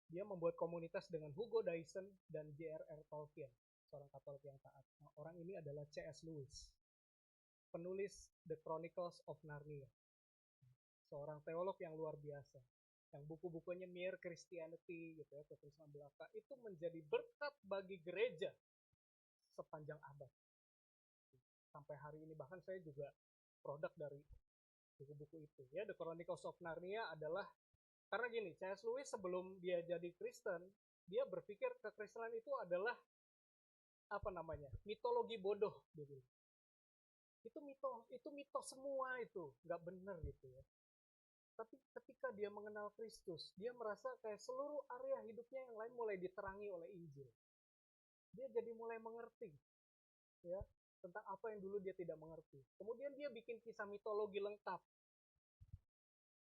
Dia membuat komunitas dengan Hugo Dyson dan J.R.R. Tolkien, seorang Katolik yang taat. Nah, orang ini adalah C.S. Lewis, penulis The Chronicles of Narnia, seorang teolog yang luar biasa, yang buku-bukunya Mere Christianity gitu ya, kekristenan belaka, itu menjadi berkat bagi gereja sepanjang abad. Sampai hari ini bahkan saya juga produk dari buku-buku itu. Ya, The Chronicles of Narnia adalah karena gini, C.S. Lewis sebelum dia jadi Kristen, dia berpikir kekristenan itu adalah apa namanya, mitologi bodoh, dia bilang. Itu mitos semua itu, nggak benar gitu ya. Tapi ketika dia mengenal Kristus, dia merasa kayak seluruh area hidupnya yang lain mulai diterangi oleh Injil. Dia jadi mulai mengerti, ya. tentang apa yang dulu dia tidak mengerti. Kemudian dia bikin kisah mitologi lengkap,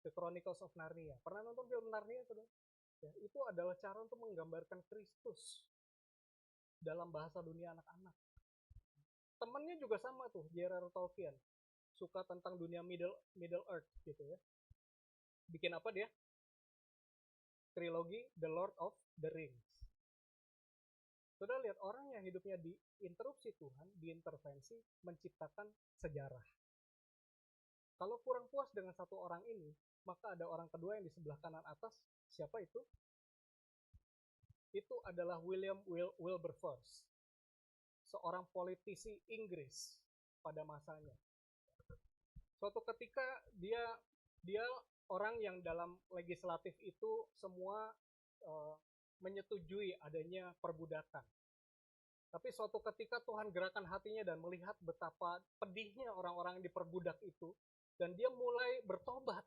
The Chronicles of Narnia. Pernah nonton film Narnia, saudara? Ya, itu adalah cara untuk menggambarkan Kristus dalam bahasa dunia anak-anak. Temannya juga sama tuh, J.R.R. Tolkien, suka tentang dunia Middle Earth gitu ya. Bikin apa dia? Trilogi The Lord of the Rings. Saudara lihat orang yang hidupnya diinterupsi Tuhan, diintervensi, menciptakan sejarah. Kalau kurang puas dengan satu orang ini, maka ada orang kedua yang di sebelah kanan atas. Siapa itu? Itu adalah William Wilberforce, seorang politisi Inggris pada masanya. Suatu ketika dia orang yang dalam legislatif itu semua menyetujui adanya perbudakan. Tapi suatu ketika Tuhan gerakan hatinya dan melihat betapa pedihnya orang-orang yang diperbudak itu, dan dia mulai bertobat.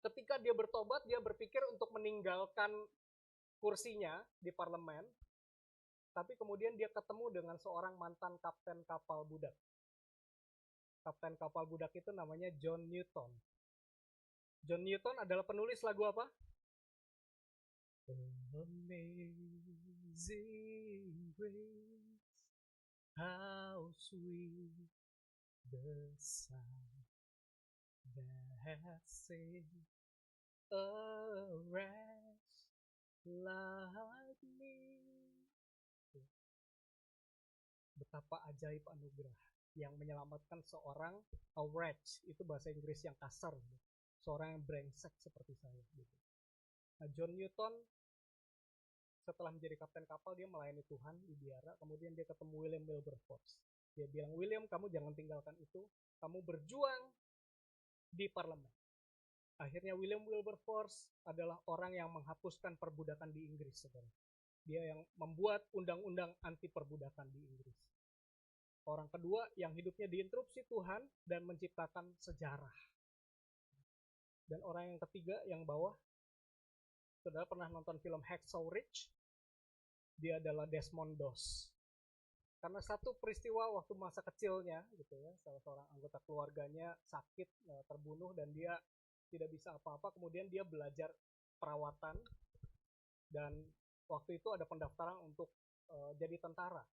Ketika dia bertobat, dia berpikir untuk meninggalkan kursinya di parlemen, tapi kemudian dia ketemu dengan seorang mantan kapten kapal budak. Kapten kapal budak itu namanya John Newton. John Newton adalah penulis lagu apa? Amazing grace, how sweet the sound that saved a wretch like me. Betapa ajaib anugerah yang menyelamatkan seorang wretch, itu bahasa Inggris yang kasar, seorang yang brengsek seperti saya. Nah, John Newton setelah menjadi kapten kapal, dia melayani Tuhan di biara, kemudian dia ketemu William Wilberforce. Dia bilang, William, kamu jangan tinggalkan itu, kamu berjuang di parlemen. Akhirnya William Wilberforce adalah orang yang menghapuskan perbudakan di Inggris, saudara. Dia yang membuat undang-undang anti perbudakan di Inggris. Orang kedua yang hidupnya diinterupsi Tuhan dan menciptakan sejarah. Dan orang yang ketiga yang bawah, saudara pernah nonton film Hacksaw Ridge? Dia adalah Desmond Doss. Karena satu peristiwa waktu masa kecilnya, gitu ya, salah seorang anggota keluarganya sakit, terbunuh, dan dia tidak bisa apa-apa. Kemudian dia belajar perawatan, dan waktu itu ada pendaftaran untuk jadi tentara.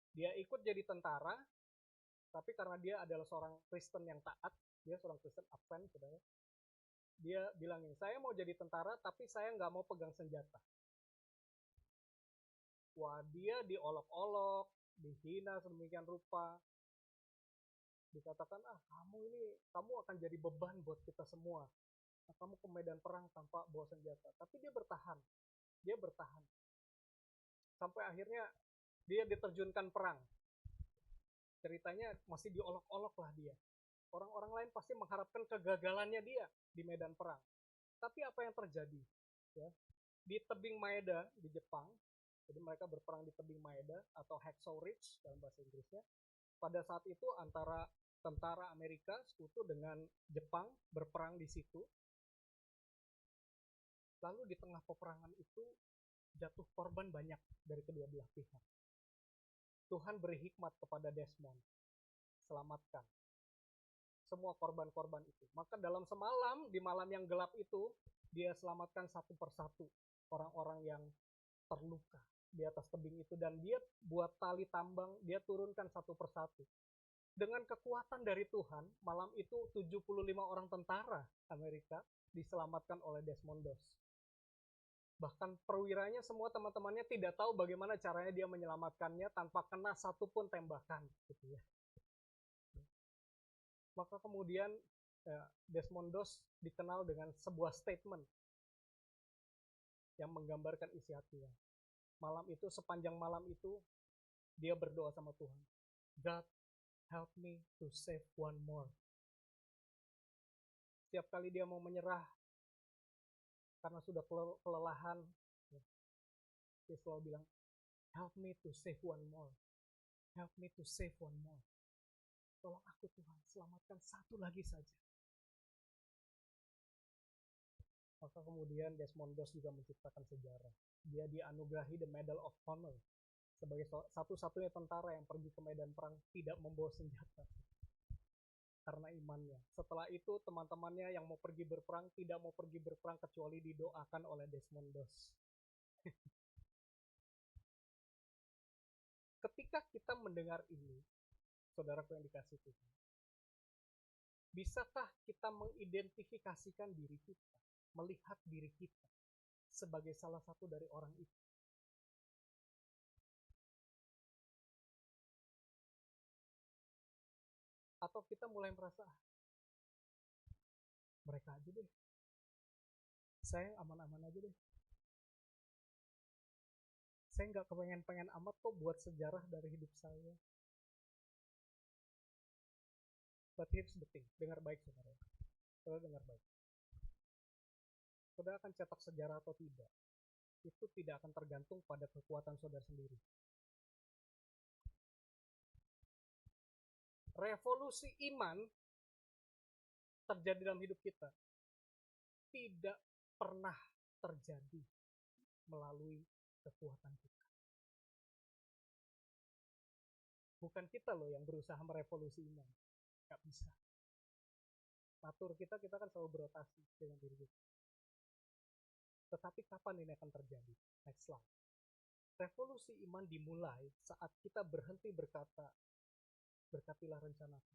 Dia ikut jadi tentara, tapi karena dia adalah seorang Kristen yang taat, dia seorang Kristen Advent, saudara. Dia bilang ini, saya mau jadi tentara, tapi saya nggak mau pegang senjata. Wah, dia diolok-olok, dihina sedemikian rupa. Dikatakan, kamu akan jadi beban buat kita semua. Nah, kamu ke medan perang tanpa bawa senjata. Tapi dia bertahan. Sampai akhirnya dia diterjunkan perang. Ceritanya masih diolok-olok lah dia. Orang-orang lain pasti mengharapkan kegagalannya dia di medan perang. Tapi apa yang terjadi? Ya, di tebing Maeda di Jepang, jadi mereka berperang di tebing Maeda atau Hacksaw Ridge dalam bahasa Inggrisnya. Pada saat itu antara tentara Amerika sekutu dengan Jepang berperang di situ. Lalu di tengah peperangan itu jatuh korban banyak dari kedua belah pihak. Tuhan beri hikmat kepada Desmond, selamatkan semua korban-korban itu. Maka dalam semalam, di malam yang gelap itu, dia selamatkan satu persatu orang-orang yang terluka di atas tebing itu. Dan dia buat tali tambang, dia turunkan satu persatu. Dengan kekuatan dari Tuhan, malam itu 75 orang tentara Amerika diselamatkan oleh Desmond Doss. Bahkan perwiranya semua teman-temannya tidak tahu bagaimana caranya dia menyelamatkannya tanpa kena satupun tembakan. Gitu ya. Maka kemudian Desmond Doss dikenal dengan sebuah statement yang menggambarkan isi hatinya. Malam itu, sepanjang malam itu, dia berdoa sama Tuhan. God, help me to save one more. Setiap kali dia mau menyerah, karena sudah kelelahan, dia selalu bilang, help me to save one more. Help me to save one more. Tolong aku Tuhan, selamatkan satu lagi saja. Maka kemudian Desmond Doss juga menciptakan sejarah. Dia dianugerahi the Medal of Honor sebagai satu-satunya tentara yang pergi ke medan perang tidak membawa senjata karena imannya. Setelah itu teman-temannya yang mau pergi berperang tidak mau pergi berperang kecuali didoakan oleh Desmond Doss. Ketika kita mendengar ini, saudaraku yang dikasih Tuhan, bisakah kita mengidentifikasikan diri kita, melihat diri kita sebagai salah satu dari orang itu? Atau kita mulai merasa, mereka aja deh, saya aman-aman aja deh, saya nggak kepengen-pengen amat kok buat sejarah dari hidup saya. But here's the thing, dengar baik saudara, saudara dengar baik. Saudara akan cetak sejarah atau tidak, itu tidak akan tergantung pada kekuatan saudara sendiri. Revolusi iman terjadi dalam hidup kita tidak pernah terjadi melalui kekuatan kita. Bukan kita loh yang berusaha merevolusi iman. Gak bisa. Natur kita kan selalu berotasi dengan diri kita. Tetapi kapan ini akan terjadi? Next slide. Revolusi iman dimulai saat kita berhenti berkata, berkatilah rencanaku.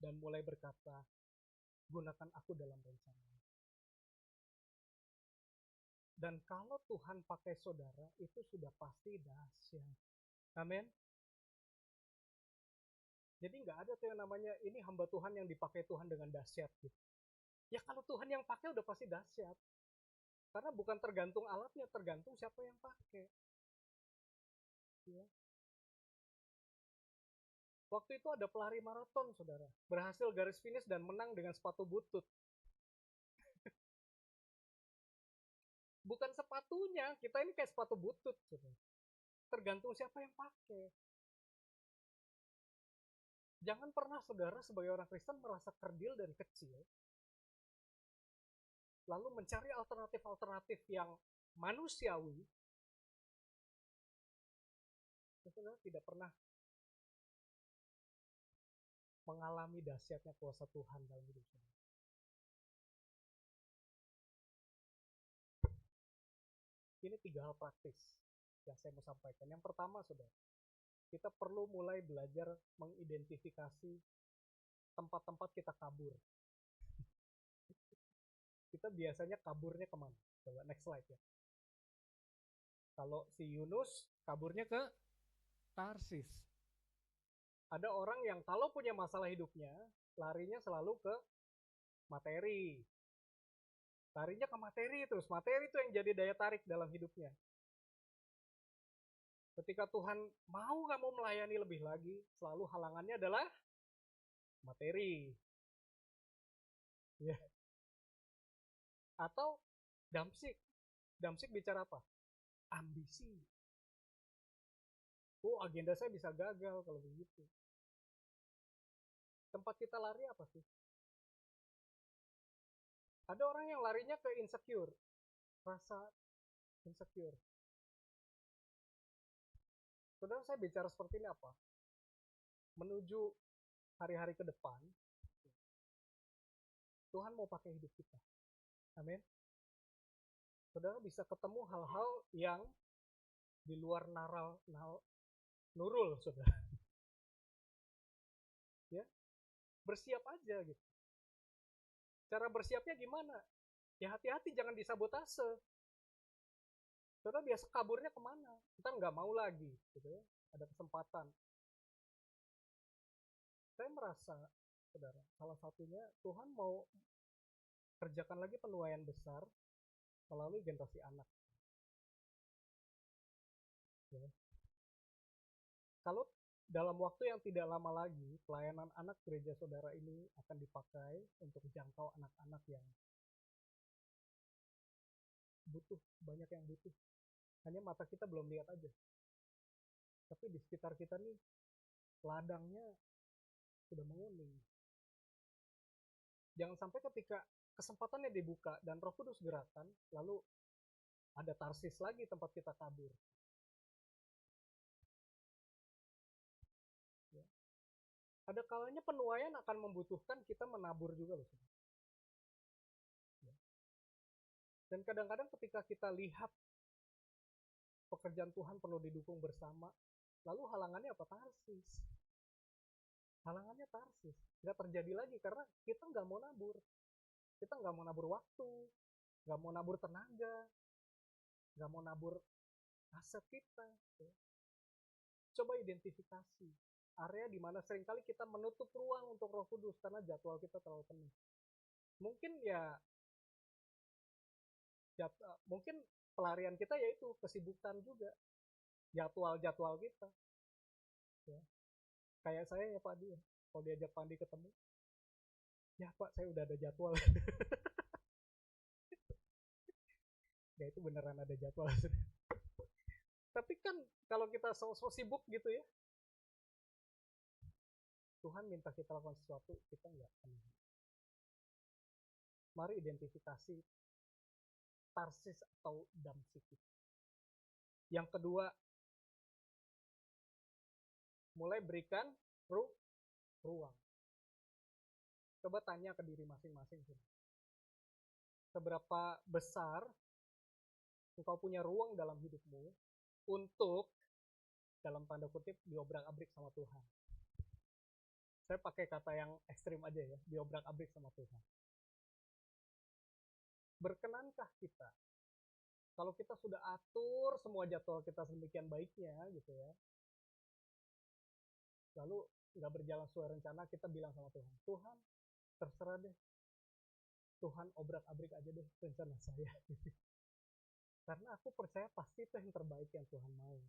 Dan mulai berkata, gunakan aku dalam rencana. Dan kalau Tuhan pakai saudara, itu sudah pasti dahsyat. Amin. Jadi nggak ada tuh yang namanya ini hamba Tuhan yang dipakai Tuhan dengan dahsyat gitu. Ya kalau Tuhan yang pakai udah pasti dahsyat. Karena bukan tergantung alatnya, tergantung siapa yang pakai. Ya. Waktu itu ada pelari maraton, saudara. Berhasil garis finish dan menang dengan sepatu butut. Bukan sepatunya, kita ini kayak sepatu butut, saudara. Tergantung siapa yang pakai. Jangan pernah saudara sebagai orang Kristen merasa kerdil dan kecil, lalu mencari alternatif-alternatif yang manusiawi, saudara tidak pernah mengalami dahsyatnya kuasa Tuhan dalam hidup saudara. Ini 3 hal praktis yang saya mau sampaikan. Yang pertama, saudara, kita perlu mulai belajar mengidentifikasi tempat-tempat kita kabur. Kita biasanya kaburnya kemana? Coba next slide ya. Kalau si Yunus kaburnya ke Tarsis. Ada orang yang kalau punya masalah hidupnya, larinya selalu ke materi. Larinya ke materi terus. Materi itu yang jadi daya tarik dalam hidupnya. Ketika Tuhan mau kamu melayani lebih lagi, selalu halangannya adalah materi. Ya. Atau damsik. Damsik bicara apa? Ambisi. Oh, agenda saya bisa gagal kalau begitu. Tempat kita lari apa sih? Ada orang yang larinya ke insecure. Rasa insecure. Saudara, saya bicara seperti ini apa? Menuju hari-hari ke depan, Tuhan mau pakai hidup kita. Amin. Saudara bisa ketemu hal-hal yang di luar nurul, saudara. Ya, bersiap aja gitu. Cara bersiapnya gimana? Ya hati-hati, jangan disabotase. Saudara biasa kaburnya kemana? Kita nggak mau lagi, gitu ya. Ada kesempatan. Saya merasa, saudara, salah satunya Tuhan mau kerjakan lagi penuaian besar melalui generasi anak. Ya. Kalau dalam waktu yang tidak lama lagi, pelayanan anak gereja saudara ini akan dipakai untuk jangkau anak-anak yang butuh, banyak yang butuh. Hanya mata kita belum lihat aja. Tapi di sekitar kita nih, ladangnya sudah menguning. Jangan sampai ketika kesempatannya dibuka dan Roh Kudus gerakan, lalu ada Tarsis lagi tempat kita kabur. Ada kalanya penuaian akan membutuhkan kita menabur juga loh. Dan kadang-kadang ketika kita lihat pekerjaan Tuhan perlu didukung bersama, lalu halangannya apa? Tarsis. Halangannya Tarsis. Nggak terjadi lagi karena kita nggak mau nabur. Kita nggak mau nabur waktu, nggak mau nabur tenaga, nggak mau nabur aset kita. Coba identifikasi area di mana seringkali kita menutup ruang untuk Roh Kudus karena jadwal kita terlalu penuh. Mungkin ya mungkin pelarian kita yaitu kesibukan juga, jadwal kita. Ya. Kayak saya ya Pak Di, kalau diajak Pandi ketemu, ya Pak saya udah ada jadwal. Ya itu beneran ada jadwal. Tapi kan kalau kita so sibuk gitu ya, Tuhan minta kita lakukan sesuatu, kita nggak penuh. Mari identifikasi Tarsis atau Damsik. Yang kedua, mulai berikan ruang. Coba tanya ke diri masing-masing. Seberapa besar engkau punya ruang dalam hidupmu untuk, dalam tanda kutip, diobrak-abrik sama Tuhan. Saya pakai kata yang ekstrim aja ya, diobrak-abrik sama Tuhan. Berkenankah kita, kalau kita sudah atur semua jadwal kita sedemikian baiknya gitu ya, lalu nggak berjalan sesuai rencana, kita bilang sama Tuhan, Tuhan terserah deh, Tuhan obrak-abrik aja deh rencana saya. Karena aku percaya pasti itu yang terbaik yang Tuhan mau.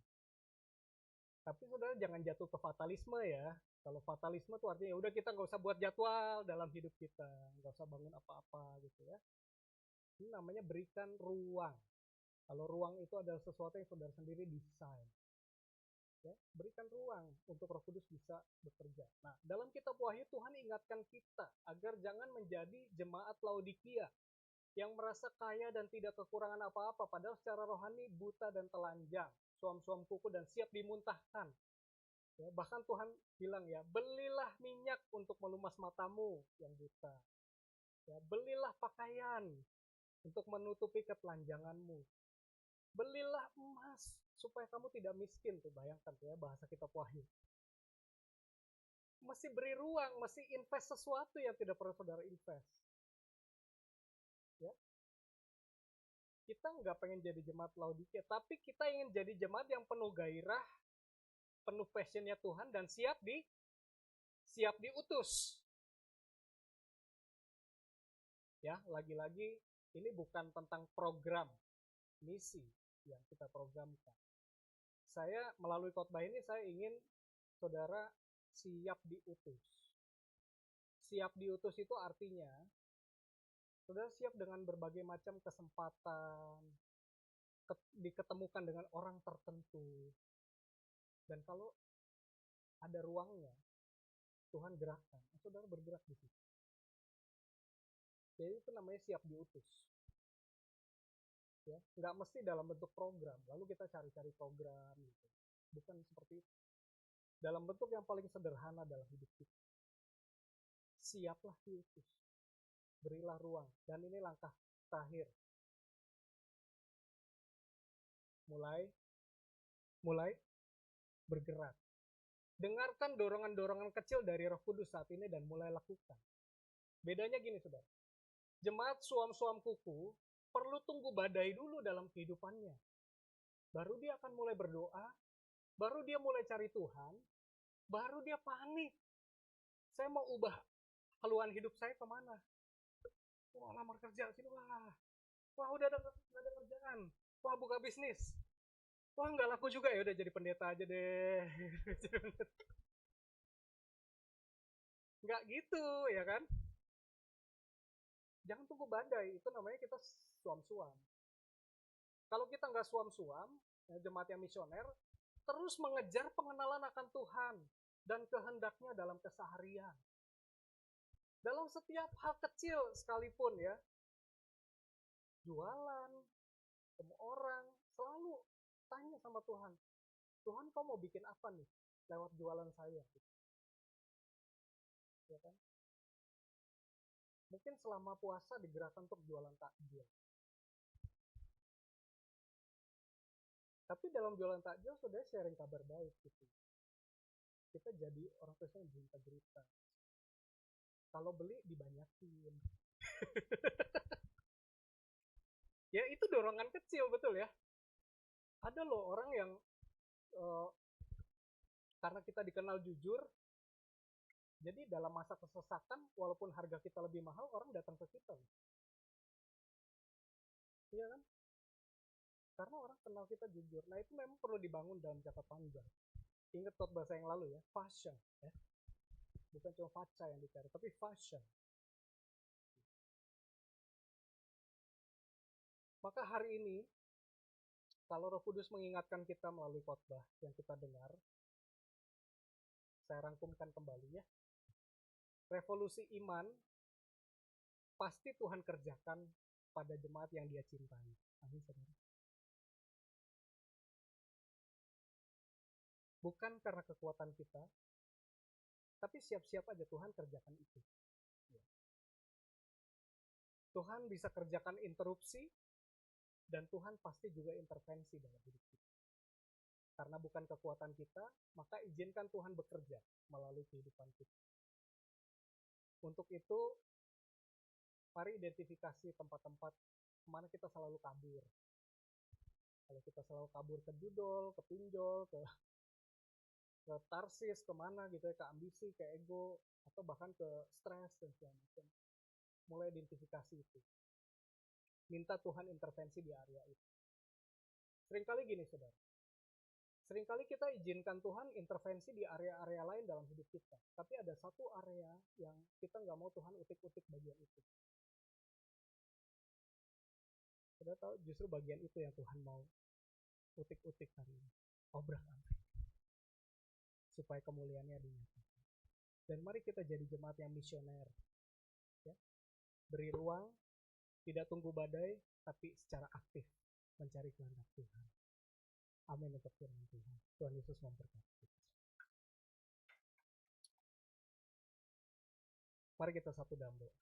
Tapi saudara jangan jatuh ke fatalisme ya. Kalau fatalisme tuh artinya udah kita nggak usah buat jadwal dalam hidup kita, nggak usah bangun apa-apa gitu ya. Ini namanya berikan ruang. Kalau ruang itu adalah sesuatu yang saudara sendiri desain. Ya, berikan ruang untuk Roh Kudus bisa bekerja. Nah, dalam kitab Wahyu Tuhan ingatkan kita agar jangan menjadi jemaat Laodikia yang merasa kaya dan tidak kekurangan apa-apa, padahal secara rohani buta dan telanjang, suam-suam kuku dan siap dimuntahkan. Ya, bahkan Tuhan bilang ya, belilah minyak untuk melumas matamu yang buta. Ya, belilah pakaian untuk menutupi ketelanjanganmu. Belilah emas supaya kamu tidak miskin. Tuh bayangkan ya bahasa kitab Wahyu. Mesti beri ruang, mesti invest sesuatu yang tidak perlu saudara invest. Ya. Kita nggak pengen jadi jemaat Laodikia, tapi kita ingin jadi jemaat yang penuh gairah, penuh passionnya Tuhan dan siap diutus. Ya, lagi-lagi ini bukan tentang program misi yang kita programkan. Saya melalui khotbah ini saya ingin saudara siap diutus. Siap diutus itu artinya saudara siap dengan berbagai macam kesempatan, diketemukan dengan orang tertentu. Dan kalau ada ruangnya, Tuhan gerakkan, saudara bergerak di situ. Jadi itu namanya siap diutus. Ya, nggak mesti dalam bentuk program, lalu kita cari-cari program gitu. Bukan seperti itu. Dalam bentuk yang paling sederhana dalam hidup kita. Siaplah diutus. Berilah ruang. Dan ini langkah terakhir. Mulai bergerak. Dengarkan dorongan-dorongan kecil dari Roh Kudus saat ini dan mulai lakukan. Bedanya gini, saudara. Jemaat suam-suam kuku perlu tunggu badai dulu dalam kehidupannya. Baru dia akan mulai berdoa, baru dia mulai cari Tuhan, baru dia panik. Saya mau ubah haluan hidup saya kemana? Wah, lamar kerja sini, wah udah ada kerjaan, wah buka bisnis, wah nggak laku juga ya udah jadi pendeta aja deh. Nggak gitu ya kan? Jangan tunggu badai, itu namanya kita suam-suam. Kalau kita nggak suam-suam, jemaat yang misioner, terus mengejar pengenalan akan Tuhan dan kehendaknya dalam keseharian. Dalam setiap hal kecil sekalipun ya, jualan, ketemu orang, selalu tanya sama Tuhan, Tuhan kau mau bikin apa nih lewat jualan saya? ya kan? Mungkin selama puasa digerakkan untuk jualan takjil. Tapi dalam jualan takjil sudah sharing kabar baik gitu. Kita jadi orang Kristen yang berintegritas. Kalau beli dibanyakin. Ya itu dorongan kecil, betul ya. Ada loh orang yang karena kita dikenal jujur, jadi dalam masa kesesakan walaupun harga kita lebih mahal, orang datang ke kita. Iya kan? Karena orang kenal kita jujur. Nah itu memang perlu dibangun dalam jangka panjang. Ingat khotbah saya yang lalu ya, fashion ya. Bukan cuma faca yang dicari, tapi fashion. Maka hari ini, kalau Roh Kudus mengingatkan kita melalui khotbah yang kita dengar, saya rangkumkan kembali ya. Revolusi iman pasti Tuhan kerjakan pada jemaat yang Dia cintai. Amin, saudara. Bukan karena kekuatan kita, tapi siap-siap aja Tuhan kerjakan itu. Tuhan bisa kerjakan interupsi, dan Tuhan pasti juga intervensi dalam hidup kita. Karena bukan kekuatan kita, maka izinkan Tuhan bekerja melalui kehidupan kita. Untuk itu, mari identifikasi tempat-tempat kemana kita selalu kabur. Kalau kita selalu kabur ke judol, ke pinjol, ke Tarsis, kemana gitu ya, ke ambisi, ke ego, atau bahkan ke stres dan segala macam. Mulai identifikasi itu. Minta Tuhan intervensi di area itu. Seringkali gini, saudara. Seringkali kita izinkan Tuhan intervensi di area-area lain dalam hidup kita. Tapi ada satu area yang kita nggak mau Tuhan utik-utik bagian itu. Sudah tahu, justru bagian itu yang Tuhan mau utik-utik hari ini. Obrak-abrik. Supaya kemuliaannya dinyatakan. Dan mari kita jadi jemaat yang misioner. Ya. Beri ruang, tidak tunggu badai, tapi secara aktif mencari kehendak Tuhan. Amin untuk firman Tuhan. Tuhan Yesus memberkati. Mari kita satu dalam doa.